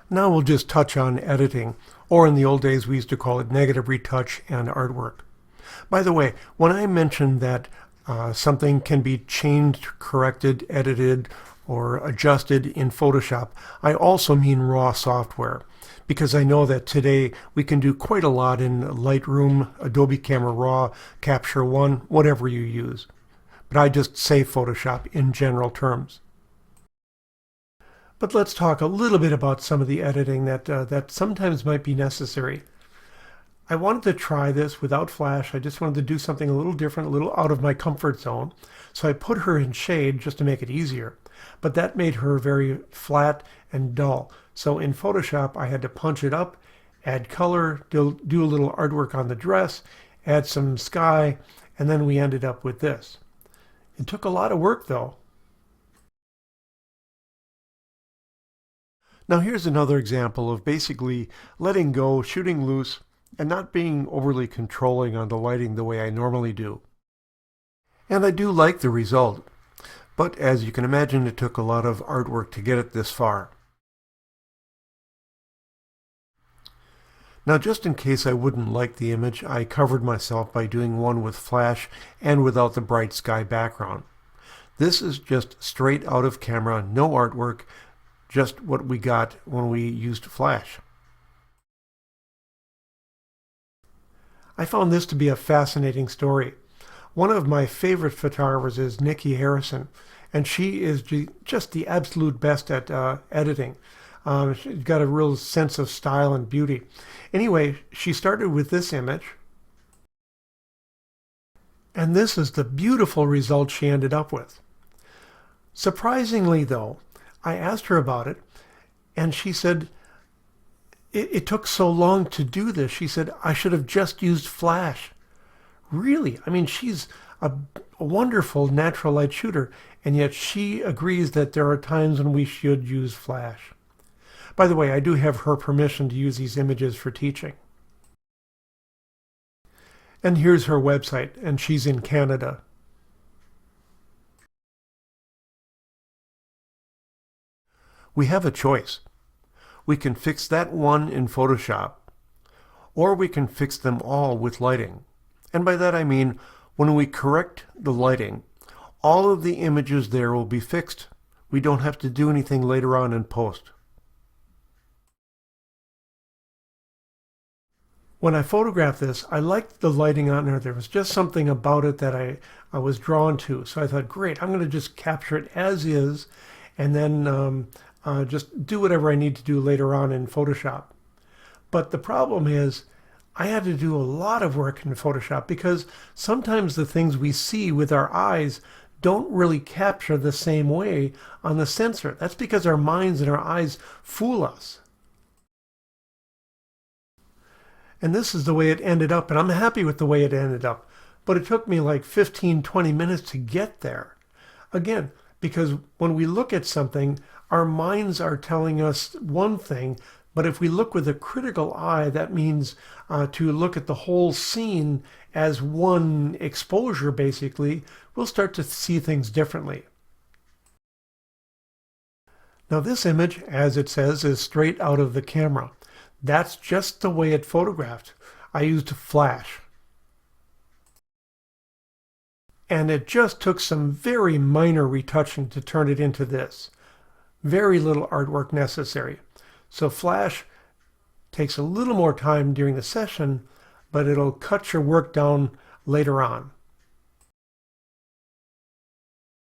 Now we'll just touch on editing, or in the old days we used to call it negative retouch and artwork. By the way, when I mentioned that something can be changed, corrected, edited, or adjusted in Photoshop, I also mean raw software, because I know that today we can do quite a lot in Lightroom, Adobe Camera Raw, Capture One, whatever you use. But I just say Photoshop in general terms. But let's talk a little bit about some of the editing that sometimes might be necessary. I wanted to try this without flash. I just wanted to do something a little different, a little out of my comfort zone. So I put her in shade just to make it easier. But that made her very flat and dull. So in Photoshop, I had to punch it up, add color, do a little artwork on the dress, add some sky, and then we ended up with this. It took a lot of work though. Now here's another example of basically letting go, shooting loose, and not being overly controlling on the lighting the way I normally do. And I do like the result, but as you can imagine, it took a lot of artwork to get it this far. Now just in case I wouldn't like the image, I covered myself by doing one with flash and without the bright sky background. This is just straight out of camera, no artwork, just what we got when we used flash. I found this to be a fascinating story. One of my favorite photographers is Nikki Harrison, and she is just the absolute best at editing. She's got a real sense of style and beauty. Anyway, she started with this image, and this is the beautiful result she ended up with. Surprisingly though, I asked her about it, and she said, it took so long to do this. She said, I should have just used flash. Really? I mean, she's a wonderful natural light shooter, and yet she agrees that there are times when we should use flash. By the way, I do have her permission to use these images for teaching. And here's her website, and she's in Canada. We have a choice. We can fix that one in Photoshop, or we can fix them all with lighting. And by that I mean, when we correct the lighting, all of the images there will be fixed. We don't have to do anything later on in post. When I photographed this, I liked the lighting on there. There was just something about it that I was drawn to. So I thought, great, I'm going to just capture it as is, and then just do whatever I need to do later on in Photoshop. But the problem is I had to do a lot of work in Photoshop because sometimes the things we see with our eyes don't really capture the same way on the sensor. That's because our minds and our eyes fool us. And this is the way it ended up, and I'm happy with the way it ended up. But it took me like 15-20 minutes to get there. Again, because when we look at something, our minds are telling us one thing, but if we look with a critical eye, that means to look at the whole scene as one exposure, basically, we'll start to see things differently. Now this image, as it says, is straight out of the camera. That's just the way it photographed. I used flash. And it just took some very minor retouching to turn it into this. Very little artwork necessary. So flash takes a little more time during the session, but it'll cut your work down later on.